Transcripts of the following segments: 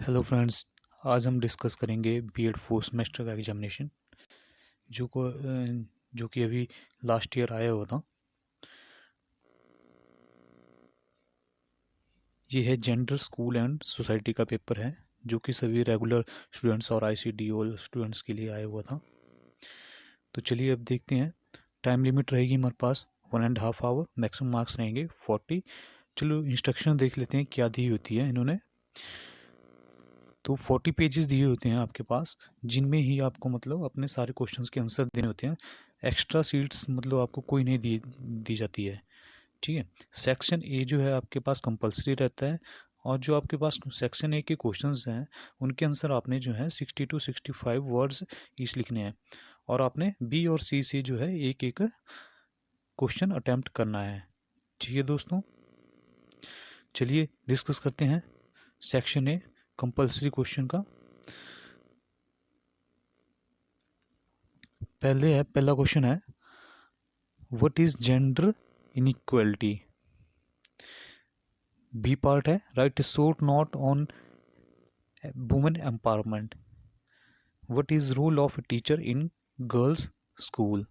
Hello friends. आज हम discuss करेंगे बीएड फोर्थ सेमेस्टर का एग्जामिनेशन जो कि अभी लास्ट ईयर आया हुआ था। ये है जेंडर स्कूल एंड सोसाइटी का पेपर है, जो कि सभी रेगुलर स्टूडेंट्स और आईसीडीओ स्टूडेंट्स के लिए आया हुआ था। तो चलिए अब देखते हैं। टाइम लिमिट रहेगी हमारे पास 1.5 आवर, मैक्सिमम मार्क्स रहेंगे 40। चलो इंस्ट्रक्शन देख लेते हैं क्या दी होती है इन्होंने। तो 40 पेजेस दिए होते हैं आपके पास, जिनमें ही आपको मतलब अपने सारे क्वेश्चंस के आंसर देने होते हैं। एक्स्ट्रा सीट्स मतलब आपको कोई नहीं दी जाती है। ठीक है। सेक्शन ए जो है आपके पास कंपलसरी रहता है, और जो आपके पास सेक्शन ए के क्वेश्चंस हैं उनके आंसर आपने जो है 60 to 65 वर्ड्स ईच लिखने हैं, और आपने बी और सी से जो है एक एक क्वेश्चन अटेम्प्ट करना है। ठीक है दोस्तों, चलिए डिस्कस करते हैं सेक्शन ए कंपलसरी क्वेश्चन का। पहला क्वेश्चन है, what is gender inequality. B part है, write short note on women empowerment. What is role of a teacher in girls school.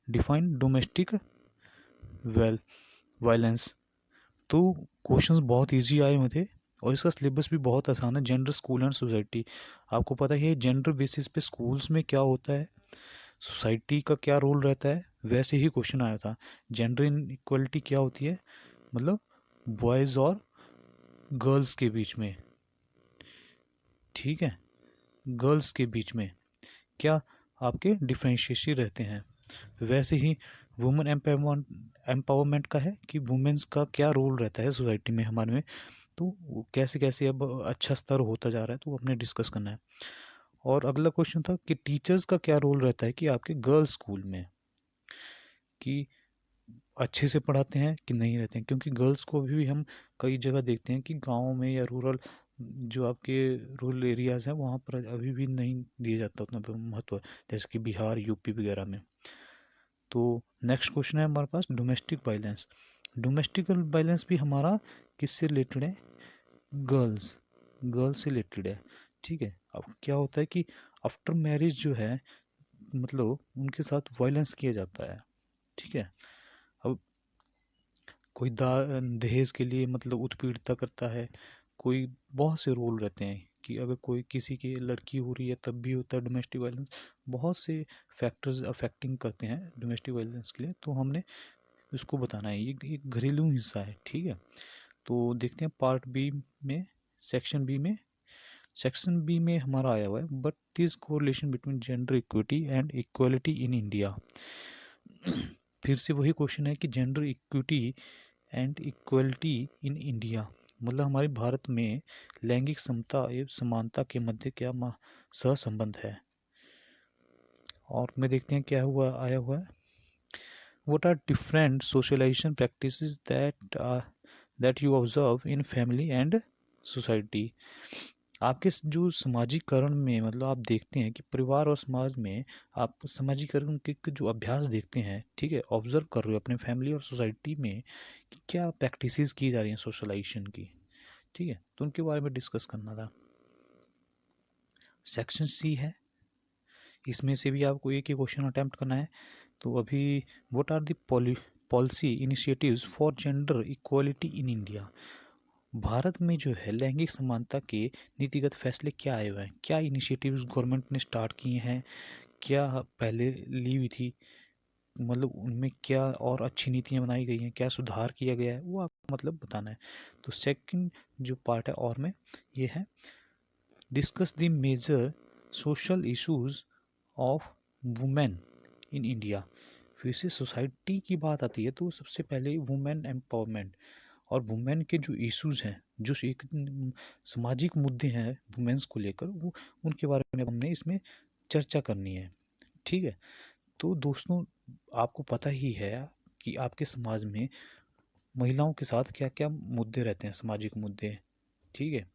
Define domestic well violence. तो questions बहुत easy आए हुए थे, और इसका सिलेबस भी बहुत आसान है। जेंडर स्कूल एंड सोसाइटी, आपको पता ही है जेंडर बेसिस पे स्कूल्स में क्या होता है, सोसाइटी का क्या रोल रहता है, वैसे ही क्वेश्चन आया था। जेंडर इन इक्वलिटी क्या होती है, मतलब बॉयज़ और गर्ल्स के बीच में। ठीक है, गर्ल्स के बीच में क्या आपके डिफ्रेंशिएशन रहते हैं। वैसे ही वुमेन एम्पावरमेंट का है कि वुमेन्स का क्या रोल रहता है सोसाइटी में हमारे में। तो कैसे कैसे अब अच्छा स्तर होता जा रहा है, तो वो अपने डिस्कस करना है। और अगला क्वेश्चन था कि टीचर्स का क्या रोल रहता है कि आपके गर्ल्स स्कूल में, कि अच्छे से पढ़ाते हैं कि नहीं रहते हैं। क्योंकि गर्ल्स को अभी भी हम कई जगह देखते हैं कि गाँव में या रूरल, जो आपके रूरल एरियाज़ हैं वहाँ पर अभी भी नहीं दिया जाता उतना महत्व, जैसे कि बिहार यूपी वगैरह में। तो नेक्स्ट क्वेश्चन है हमारे पास डोमेस्टिक वायलेंस। डोमेस्टिक वायलेंस भी हमारा किससे रिलेटेड है, गर्ल्स गर्ल्स से रिलेटेड है। ठीक है। अब क्या होता है कि आफ्टर मैरिज जो है, मतलब उनके साथ वायलेंस किया जाता है। ठीक है। अब कोई दहेज के लिए मतलब उत्पीड़िता करता है, कोई बहुत से रोल रहते हैं कि अगर कोई किसी की लड़की हो रही है तब भी होता है डोमेस्टिक वायलेंस। बहुत से फैक्टर्स अफेक्टिंग करते हैं डोमेस्टिक वायलेंस के लिए, तो हमने इसको बताना है। ये एक घरेलू हिस्सा है। ठीक है। तो देखते हैं पार्ट बी में, सेक्शन बी में। सेक्शन बी में हमारा आया हुआ है, but is correlation between gender equity and equality in India. फिर से वही क्वेश्चन है कि gender equity and equality in India, मतलब हमारे भारत में लैंगिक समता एवं समानता के मध्य क्या सहसंबंध है। और में देखते हैं क्या हुआ आया हुआ है। What are different socialization practices that you observe in family and society. आपके जो सामाजिकरण में, मतलब आप देखते हैं कि परिवार और समाज में आप सामाजिकरण के जो अभ्यास देखते हैं, ठीक है, ऑब्जर्व कर रहे हो अपने फैमिली और सोसाइटी में कि क्या प्रैक्टिसेस की जा रही हैं सोशलाइजेशन की। ठीक है, तो उनके बारे में डिस्कस करना था। सेक्शन सी है, इसमें से भी आपको एक ही क्वेश्चन अटेम्प्ट करना है। तो अभी what are the policy initiatives for gender equality in India. भारत में जो है लैंगिक समानता के नीतिगत फैसले क्या आए हुए हैं, क्या इनिशिएटिव्स गवर्नमेंट ने स्टार्ट किए हैं, क्या पहले ली हुई थी, मतलब उनमें क्या और अच्छी नीतियाँ बनाई गई हैं, क्या सुधार किया गया है, वो आपको मतलब बताना है। तो सेकंड जो पार्ट है और में ये है, discuss the major social issues of women in India. फिर से सोसाइटी की बात आती है तो सबसे पहले वुमेन एम्पावरमेंट और वुमेन के जो इश्यूज हैं, जो एक सामाजिक मुद्दे हैं वुमेन्स को लेकर, वो उनके बारे में हमने इसमें चर्चा करनी है। ठीक है। तो दोस्तों, आपको पता ही है कि आपके समाज में महिलाओं के साथ क्या क्या मुद्दे रहते हैं, सामाजिक मुद्दे। ठीक है।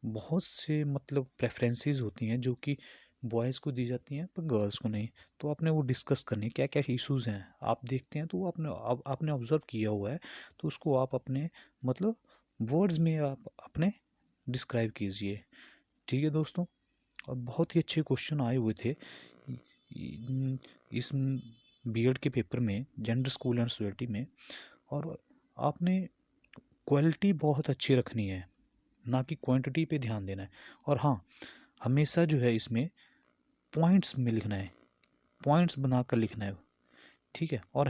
बहुत से मतलब प्रेफरेंसेस होती हैं जो कि बॉयज़ को दी जाती हैं पर गर्ल्स को नहीं। तो आपने वो डिस्कस करनी क्या क्या इश्यूज़ हैं, आप देखते हैं तो वो आपने ऑब्जर्व किया हुआ है, तो उसको आप अपने मतलब वर्ड्स में आप अपने डिस्क्राइब कीजिए। ठीक है दोस्तों, और बहुत ही अच्छे क्वेश्चन आए हुए थे इस बीएड के पेपर में, जेंडर स्कूल एंड सोसाइटी में। और आपने क्वालिटी बहुत अच्छी रखनी है, ना कि क्वांटिटी पे ध्यान देना है। और हाँ, हमेशा जो है इसमें पॉइंट्स में लिखना है, पॉइंट्स बनाकर लिखना है। ठीक है, और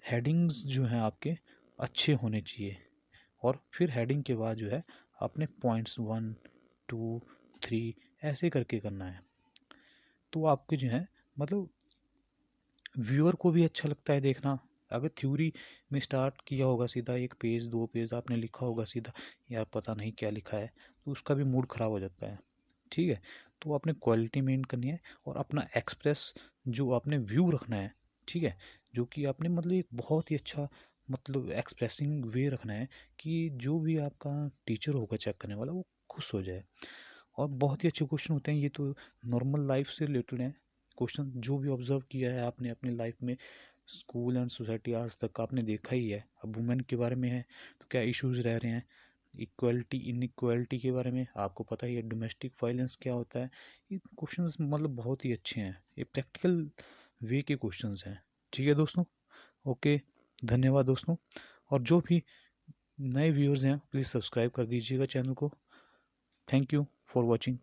हेडिंग्स जो हैं आपके अच्छे होने चाहिए। और फिर हेडिंग के बाद जो है आपने पॉइंट्स 1 2 3 ऐसे करके करना है। तो आपके जो है मतलब व्यूअर को भी अच्छा लगता है देखना। अगर थ्योरी में स्टार्ट किया होगा सीधा 1 पेज 2 पेज आपने लिखा होगा सीधा, यार पता नहीं क्या लिखा है, तो उसका भी मूड ख़राब हो जाता है। ठीक है, तो आपने क्वालिटी मेंटेन करनी है और अपना एक्सप्रेस जो आपने व्यू रखना है। ठीक है, जो कि आपने मतलब एक बहुत ही अच्छा मतलब एक्सप्रेसिंग वे रखना है कि जो भी आपका टीचर होगा चेक करने वाला वो खुश हो जाए। और बहुत ही अच्छे क्वेश्चन होते हैं ये, तो नॉर्मल लाइफ से रिलेटेड हैं क्वेश्चन। जो भी ऑब्जर्व किया है आपने अपनी लाइफ में, स्कूल एंड सोसाइटी आज तक आपने देखा ही है। अब वुमेन के बारे में है तो क्या इश्यूज रह रहे हैं, इक्वलिटी इनइक्वलिटी के बारे में आपको पता ही है, डोमेस्टिक वायलेंस क्या होता है। ये क्वेश्चंस मतलब बहुत ही अच्छे हैं, ये प्रैक्टिकल वे के क्वेश्चंस हैं। ठीक है दोस्तों, ओके, धन्यवाद दोस्तों। और जो भी नए व्यूअर्स हैं प्लीज़ सब्सक्राइब कर दीजिएगा चैनल को। Thank you for watching.